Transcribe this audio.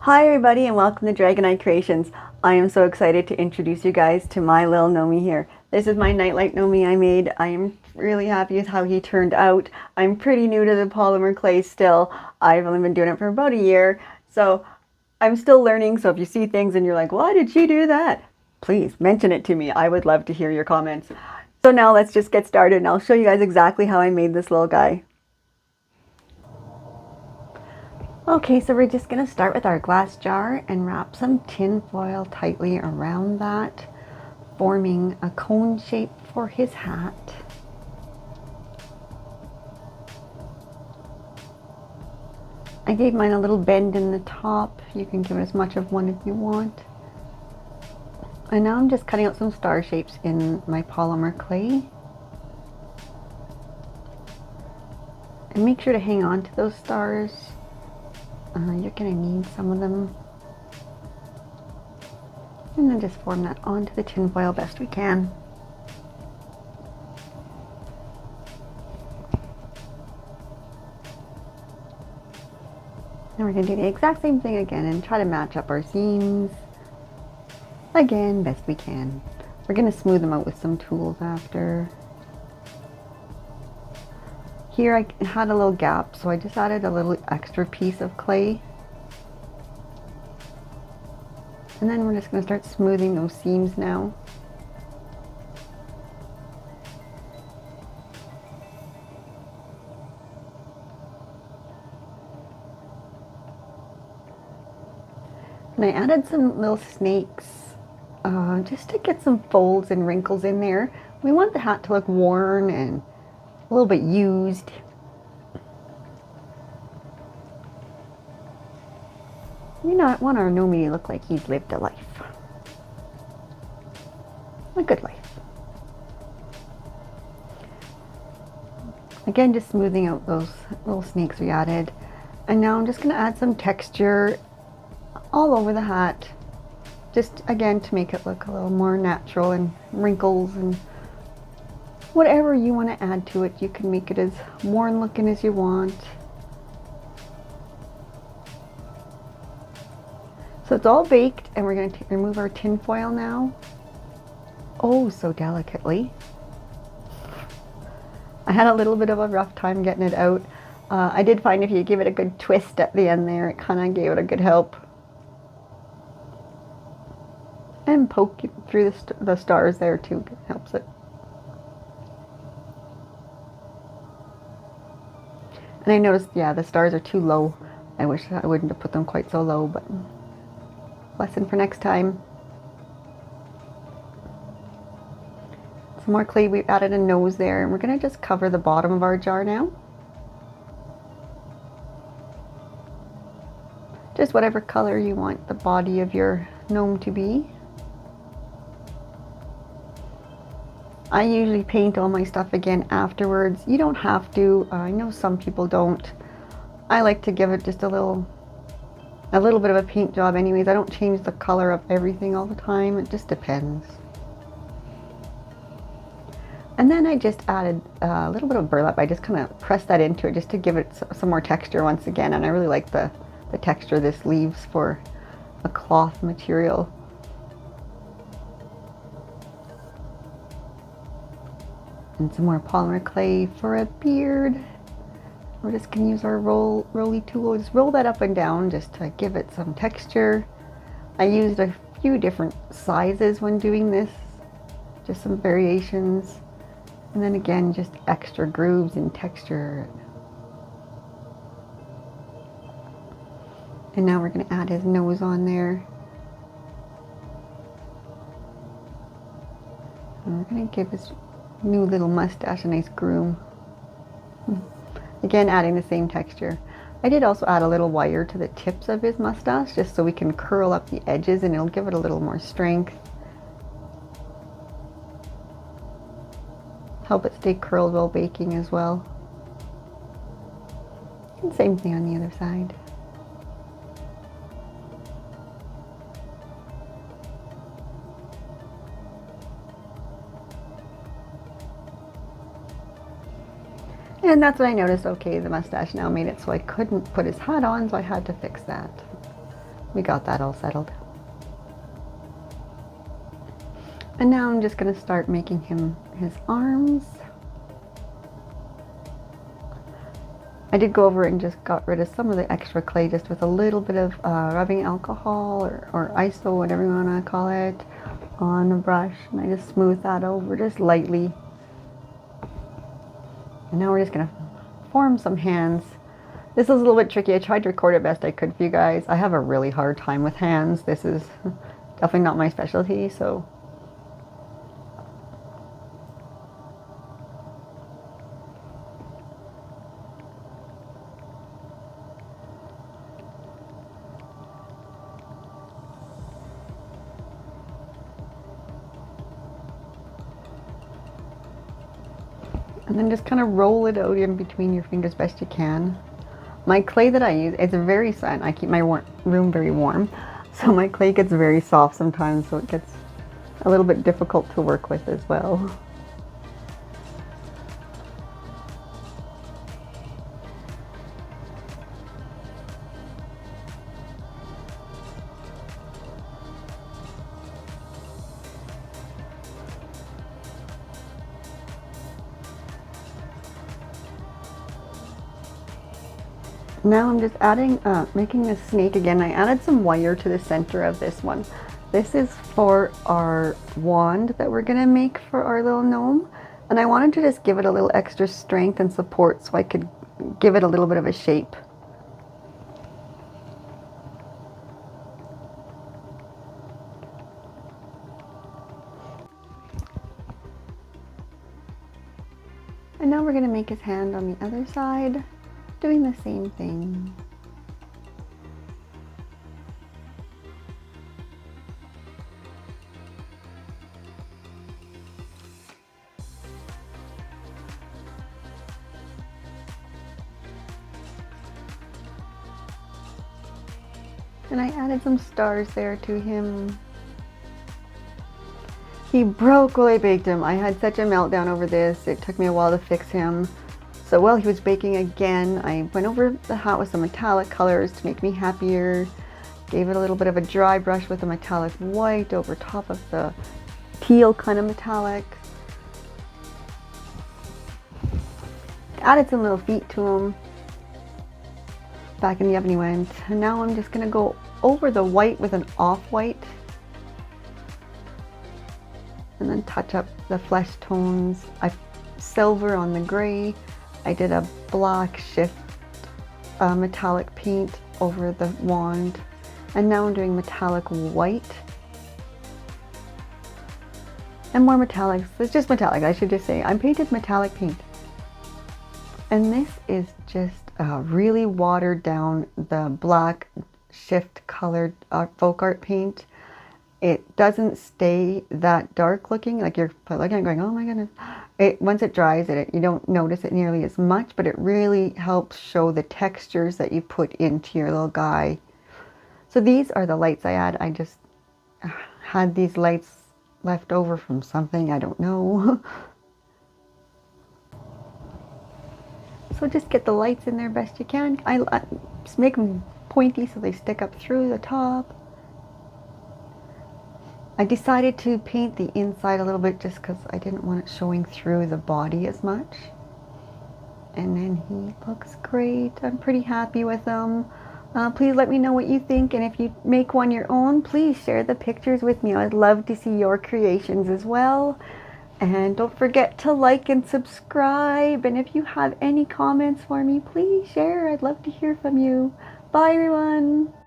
Hi everybody and welcome to Dragonite Creations. I am so excited to introduce you guys to my little Gnomie here. This is my Nightlight Gnomie I made. I am really happy with how he turned out. I'm pretty new to the polymer clay still. I've only been doing it for about a year, so I'm still learning. So if you see things and you're like, why did she do that? Please mention it to me. I would love to hear your comments. So now let's just get started and I'll show you guys exactly how I made this little guy. Okay, so we're just going to start with our glass jar and wrap some tin foil tightly around that, forming a cone shape for his hat. I gave mine a little bend in the top. You can give it as much of one if you want. And now I'm just cutting out some star shapes in my polymer clay. And make sure to hang on to those stars. You're going to need some of them. And then just form that onto the tin foil best we can. And we're going to do the exact same thing again and try to match up our seams. Again, best we can. We're going to smooth them out with some tools after. Here I had a little gap, so I just added a little extra piece of clay. And then we're just going to start smoothing those seams now. And I added some little snakes just to get some folds and wrinkles in there. We want the hat to look worn and a little bit used. We not want our Gnomie to look like he's lived a life. A good life. Again, just smoothing out those little snakes we added. And now I'm just going to add some texture all over the hat. Just again to make it look a little more natural, and wrinkles and whatever you want to add to it. You can make it as worn looking as you want. So it's all baked, and we're going to remove our tin foil now. Oh, so delicately. I had a little bit of a rough time getting it out. I did find if you give it a good twist at the end there, it kind of gave it a good help. And poke through the stars there too, helps it. And I noticed, yeah, the stars are too low. I wish I wouldn't have put them quite so low, but lesson for next time. Some more clay. We've added a nose there, and we're going to just cover the bottom of our jar now. Just whatever color you want the body of your gnome to be. I usually paint all my stuff again afterwards. You don't have to. I know some people don't. I like to give it just a little bit of a paint job anyways. I don't change the color of everything all the time. It just depends. And then I just added a little bit of burlap. I just kind of pressed that into it just to give it some more texture once again. And I really like the texture this leaves for a cloth material. And some more polymer clay for a beard. We're just going to use our rolly tool. Just roll that up and down just to give it some texture. I used a few different sizes when doing this. Just some variations. And then again, just extra grooves and texture. And now we're going to add his nose on there. And we're going to give his new little mustache a nice groom. Again, adding the same texture. I did also add a little wire to the tips of his mustache just so we can curl up the edges, and it'll give it a little more strength. Help it stay curled while baking as well. And same thing on the other side. And that's what I noticed. Okay, the mustache now made it so I couldn't put his hat on, so I had to fix that. We got that all settled. And now I'm just going to start making him his arms. I did go over and just got rid of some of the extra clay just with a little bit of rubbing alcohol or ISO, whatever you want to call it, on a brush. And I just smooth that over just lightly. And now we're just going to form some hands. This is a little bit tricky. I tried to record it best I could for you guys. I have a really hard time with hands. This is definitely not my specialty, so. And then just kind of roll it out in between your fingers best you can. My clay that I use, it's very soft. I keep my room very warm, so my clay gets very soft sometimes, so it gets a little bit difficult to work with as well. Now I'm just adding, making a snake again. I added some wire to the center of this one. This is for our wand that we're gonna make for our little gnome. And I wanted to just give it a little extra strength and support so I could give it a little bit of a shape. And now we're gonna make his hand on the other side, doing the same thing. And I added some stars there to him. He broke while I baked him. I had such a meltdown over this. It took me a while to fix him. So while he was baking again, I went over the hat with some metallic colors to make me happier. Gave it a little bit of a dry brush with a metallic white over top of the teal kind of metallic. Added some little feet to him. Back in the oven he went. And now I'm just gonna go over the white with an off-white. And then touch up the flesh tones. I silver on the gray. I did a black shift metallic paint over the wand. And now I'm doing metallic white. And more metallics. It's just metallic, I should just say. I painted metallic paint. And this is just really watered down the black shift colored folk art paint. It doesn't stay that dark looking, like you're looking at it going, oh my goodness. Once it dries, you don't notice it nearly as much, but it really helps show the textures that you put into your little guy. So these are the lights I had. I just had these lights left over from something, I don't know. So just get the lights in there best you can. I just make them pointy so they stick up through the top. I decided to paint the inside a little bit just because I didn't want it showing through the body as much. And then he looks great. I'm pretty happy with him. Please let me know what you think, and if you make one your own, please share the pictures with me. I'd love to see your creations as well. And don't forget to like and subscribe. And if you have any comments for me, please share. I'd love to hear from you. Bye, everyone.